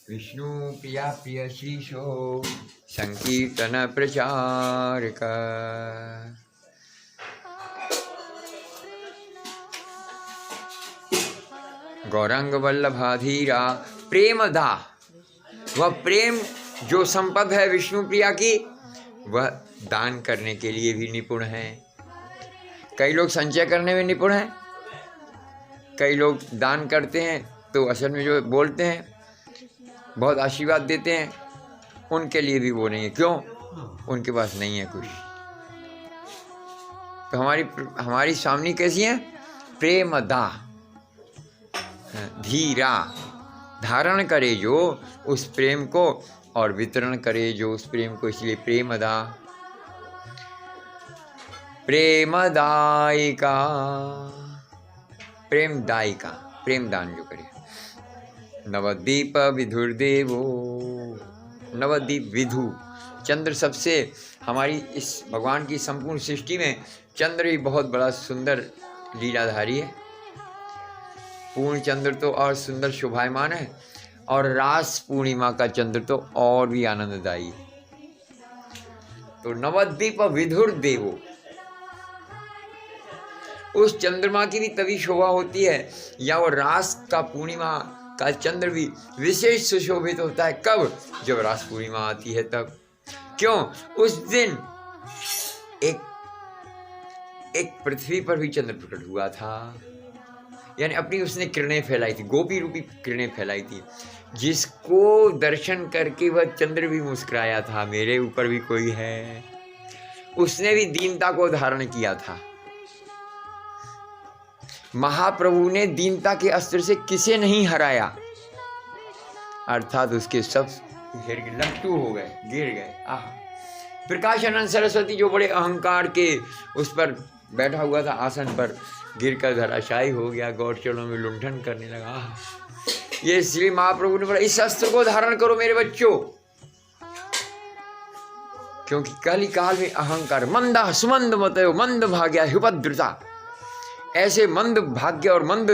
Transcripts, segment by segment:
विष्णु प्रिया प्रिय शीशो संकीर्तन प्रचार का। गौरंग वल्लभाधीरा प्रेमदा, वह प्रेम जो संपद है विष्णु प्रिया की, वह दान करने के लिए भी निपुण है। कई लोग संचय करने में निपुण हैं, कई लोग दान करते हैं तो असल में जो बोलते हैं बहुत आशीर्वाद देते हैं, उनके लिए भी वो नहीं है। क्यों? उनके पास नहीं है कुछ। तो हमारी स्वामी कैसी है? प्रेमदा, धीरा, धारण करे जो उस प्रेम को और वितरण करे जो उस प्रेम को, इसलिए प्रेमदा। प्रेमदायिका, प्रेमदायिका, प्रेम दान जो करे। नवद्वीप विधुर्देवो, नवद्वीप विधु, चंद्र सबसे, हमारी इस भगवान की संपूर्ण सृष्टि में चंद्र भी बहुत बड़ा सुंदर लीलाधारी है। पूर्ण चंद्र तो और सुंदर शोभायमान है, और रास पूर्णिमा का चंद्र तो और भी आनंददायी है। तो नवद्वीप विधुर देवो, उस चंद्रमा की भी तभी शोभा होती है, या वो रास का पूर्णिमा का चंद्र भी विशेष सुशोभित होता है। कब? जब रास पूर्णिमा आती है तब। क्यों? उस दिन एक पृथ्वी पर भी चंद्र प्रकट हुआ था, यानी अपनी उसने किरणें फैलाई थी, गोपी रूपी किरणें फैलाई थी, जिसको दर्शन करके वह चंद्र भी मुस्कुराया था, मेरे ऊपर भी कोई है। उसने भी दीनता को धारण किया था। महाप्रभु ने दीनता के अस्त्र से किसे नहीं हराया, अर्थात उसके सब लट्टू हो गए, गिर गए। प्रकाशानंद सरस्वती जो बड़े अहंकार के उस पर बैठा हुआ था आसन पर, गिरकर धराशायी हो गया, गौरचरणों में लुंठन करने लगा। ये श्री महाप्रभु ने बोला, इस अस्त्र को धारण करो मेरे बच्चों, क्योंकि कली काल में अहंकार, मंदा सुमंद मतयो मंद भाग्या हुपद्रुता, ऐसे मंद भाग्य और मंद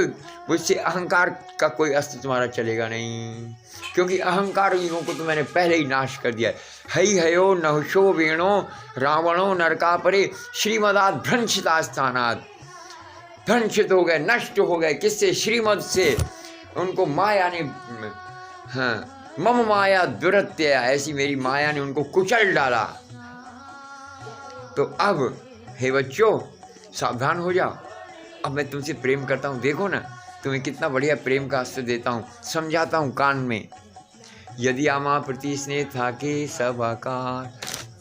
मुझसे अहंकार का कोई अस्त्र तुम्हारा चलेगा नहीं, क्योंकि अहंकार युगों को तो मैंने पहले ही नाश कर दिया है। हई हयो नहुषो वेणो रावणो नरकापरे श्रीमदात भ्रंशिता स्थानात, भ्रंशित हो गए, नष्ट हो गए। किससे? श्रीमद से। उनको माया ने, हाँ, मम माया दुरत्य, ऐसी मेरी माया ने उनको कुचल डाला। तो अब हे बच्चों सावधान हो जाओ, अब मैं तुमसे प्रेम करता हूँ, देखो ना तुम्हें कितना बढ़िया प्रेम का अस्त्र देता हूँ, समझाता हूँ कान में। यदि आमा प्रति स्नेह था के सब आकार,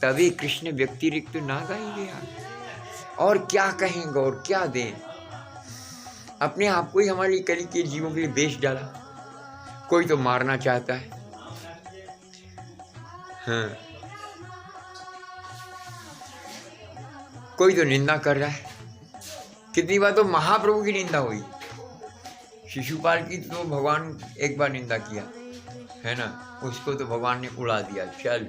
तभी कृष्ण व्यक्तिरिक्त ना गाएंगे यार। और क्या कहेंगे और क्या दें? अपने आप को ही हमारी कली के जीवों के लिए बेच डाला। कोई तो मारना चाहता है, हाँ, कोई तो निंदा कर रहा है। कितनी बार तो महाप्रभु की निंदा हुई, शिशुपाल की तो भगवान एक बार निंदा किया है ना, उसको तो भगवान ने उड़ा दिया। चल,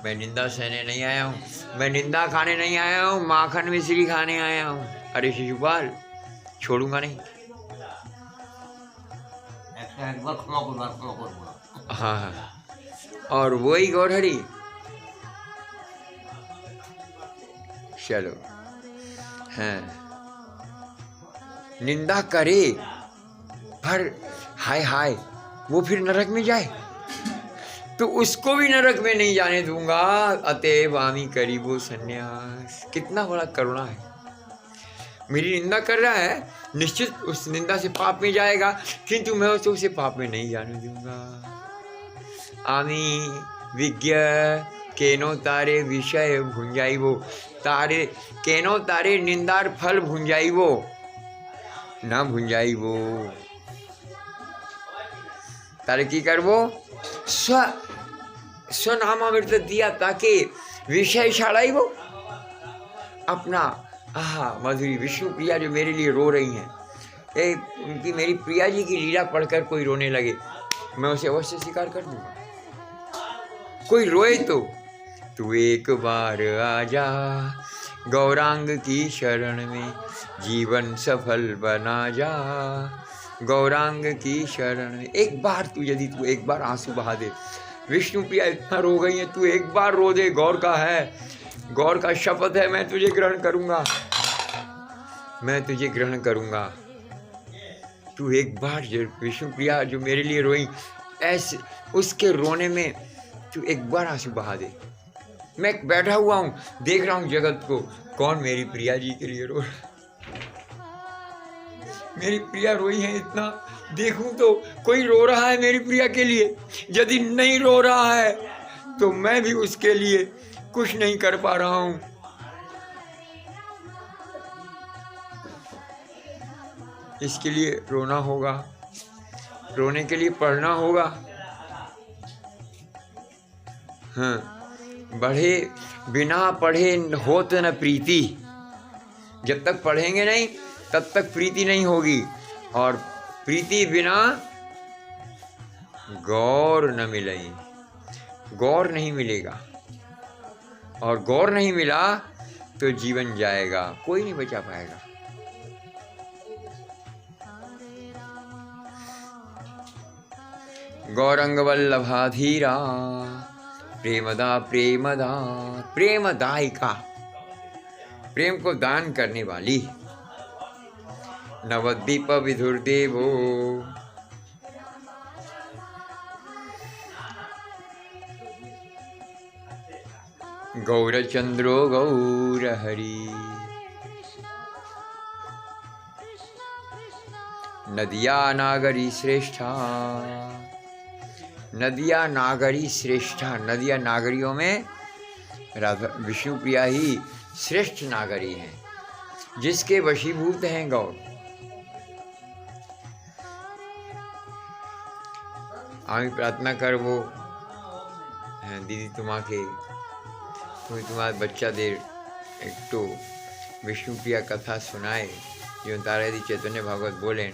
मैं निंदा सहने नहीं आया हूँ, मैं निंदा खाने नहीं आया हूँ, माखन मिश्री खाने आया हूँ। अरे शिशुपाल, छोड़ूंगा नहीं। हाँ, और वही गौरहरी। चलो, हाँ, निंदा करे पर हाय हाय वो फिर नरक में जाए, तो उसको भी नरक में नहीं जाने दूंगा। अतएव आमी करीबो संन्यास। कितना बड़ा करुणा है। मेरी निंदा कर रहा है, निश्चित उस निंदा से पाप में जाएगा, किंतु मैं उसे पाप में नहीं जाने दूंगा। आमी विज्ञ केनो तारे विषय भुंजाइबो, तारे केनो तारे निंदार फल भुंजाइबो ना भुंजाइबो। तारे की करबो? स्वनामामृत दिया ताकि विषय छाड़ाइबो। अपना मधुरी विष्णु प्रिया जो मेरे लिए रो रही हैं, उनकी मेरी प्रिया जी की लीला पढ़कर कोई रोने लगे, मैं उसे अवश्य स्वीकार कर दूंगा। कोई रोए तो तू एक बार आजा गौरांग की शरण में, जीवन सफल बना जा। गौरांग की शरण में। एक बार तू, यदि तू एक बार आंसू बहा दे, विष्णु प्रिया इतना रो गई है, तू एक बार रो दे, गौर का है, गौर का शपथ है, मैं तुझे ग्रहण करूंगा, मैं तुझे ग्रहण करूंगा। तू एक बार विष्णु प्रिया जो मेरे लिए रोई, ऐसे उसके रोने में तू एक बार आंसू बहा दे। मैं बैठा हुआ हूँ, देख रहा हूँ जगत को, कौन मेरी प्रिया जी के लिए रो रहा, मेरी प्रिया रोई है इतना, देखूं तो कोई रो रहा है मेरी प्रिया के लिए। यदि नहीं रो रहा है तो मैं भी उसके लिए कुछ नहीं कर पा रहा हूं। इसके लिए रोना होगा, रोने के लिए पढ़ना होगा। हाँ, बढ़े बिना पढ़े होत न प्रीति। जब तक पढ़ेंगे नहीं तब तक प्रीति नहीं होगी, और प्रीति बिना गौर न मिलेगी, गौर नहीं मिलेगा, और गौर नहीं मिला तो जीवन जाएगा, कोई नहीं बचा पाएगा। गौरंग वल्लभाधीरा प्रेमदा प्रेमदा, प्रेमदायिका, प्रेम को दान करने वाली। नवद्वीप विधुर्देवो, गौरचंद्रो गौरहरि, नदिया नागरी श्रेष्ठा, नदिया नागरी श्रेष्ठा, नदिया नागरियों में राधा विष्णु प्रिया ही श्रेष्ठ नागरी हैं, जिसके वशीभूत हैं गौर। আমি प्रार्थना करबो दीदी तुम्हारे तुम्हारे बच्चा देर एक तो विष्णु प्रिया कथा सुनाए, जो तारा यदि चैतन्य भागवत बोलें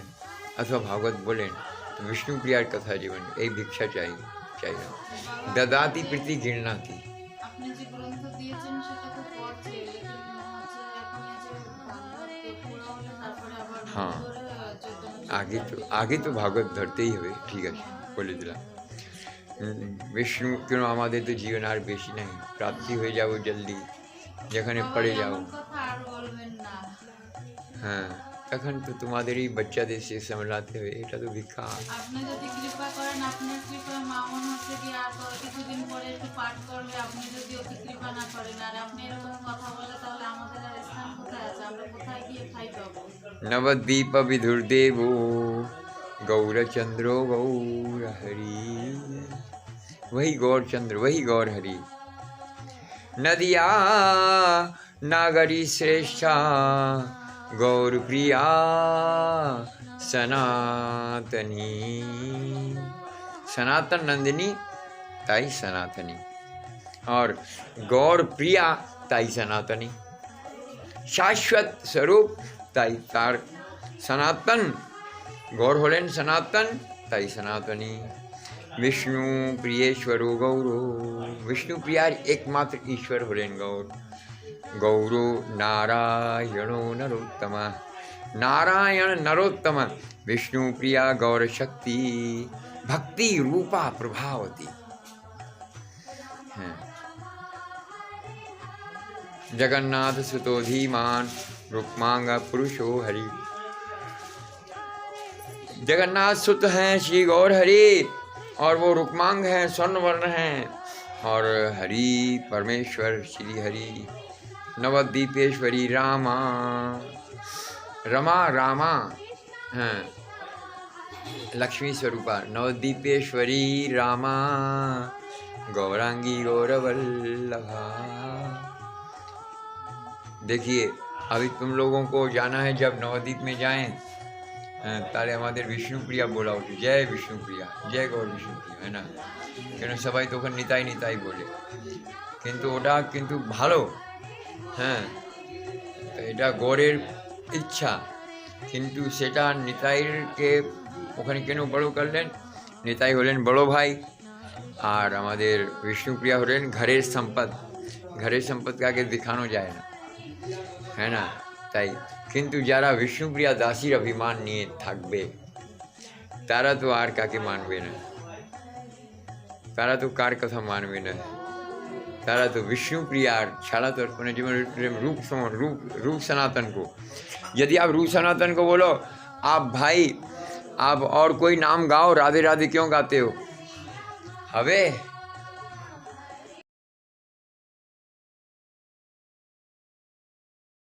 अथवा भागवत बोलें तो विष्णु प्रिया कथा जीवन एक भिक्षा चाहिए। ददाती प्रीति गिरनाती। हाँ, आगे तो भागवत धरते ही हुए, ठीक है बोले दिला। विष्णु क्यों आमादे तो जीवन आर बेशी नहीं, प्राप्ति हो जाओ जल्दी, যেখানে पड़े जाओ। हाँ, তখন তো তোমাদেরই বাচ্চাদের সে সামলাতে হবে, এটা তো ভিক্ষা। আপনি যদি কৃপা করেন, আপনার কৃপায় মামন হচ্ছে কি আর কিছুদিন পরে একটু পাঠ করবে, আপনি যদি অতি কৃপা না করেন আর আপনি এরকম কথা বলে, তাহলে আমাদের আর স্থান কোথায় আছে, আমরা কোথায় গিয়ে খাই পাবো। নবদ্বীপ বিধুর্দেবো गौरचंद्रो गौरहरि, वही गौरचंद्र वही गौरहरि। नदिया नागरी श्रेष्ठा गौर प्रिया सनातनी, सनातन नंदिनी ताई सनातनी, और गौर प्रिया ताई सनातनी, शाश्वत स्वरूप ताई तार सनातन। गौर होलेन सनातन ताई सनातनी। विष्णु प्रियेश्वरो गौरो, विष्णु प्रिया एकमात्र ईश्वर होलेन गौर। गौरो नारायणो नरोत्तम, नारायण नरोत्तम। विष्णु प्रिया गौर शक्ति भक्ति रूपा प्रभावती। जगन्नाथ सुतो धीमान रुक्मांग पुरुषो हरि। जगन्नाथ सुत हैं श्री गौर हरि, और वो रुक्मांग हैं, स्वर्ण वर्ण हैं, और हरि परमेश्वर श्री हरि। नवद्वीपेश्वरी रामा, रमा रामा हैं, लक्ष्मी स्वरूपा। नवद्वीपेश्वरी रामा गौरांगी गौरवल्लभा। देखिए अभी तुम लोगों को जाना है, जब नवद्वीप में जाएं তাহলে আমাদের বিষ্ণুপ্রিয়া বলা উচিত, জয় বিষ্ণুপ্রিয়া, জয় গৌর বিষ্ণুপ্রিয়া, है ना। কেন সবাই তো ওখানে নিতাই নিতাই বলে, কিন্তু ওটা কিন্তু ভালো। হ্যাঁ, এটা গৌরের ইচ্ছা, কিন্তু সেটা নিতাইকে ওখানে কেন বড় করলেন? নিতাই হলেন বড় ভাই, আর আমাদের বিষ্ণুপ্রিয়া হলেন ঘরের সম্পদ। ঘরের সম্পদকে আগে দেখানো যায় না, है ना। তাই কিন্তু যারা বিষ্ণুপ্রিয়া দাসীর অভিমান নিয়ে থাকবে, तारा तो आर का के मानवे न, तारा तो कार कथा मानवे न, तारा तो विष्णु प्रियार छाड़ा तो अपने जीवन प्रेम रूप समो रूप सनातन को। यदि आप रूप सनातन को बोलो, आप भाई आप और कोई नाम गाओ, राधे राधे क्यों गाते हो? हवे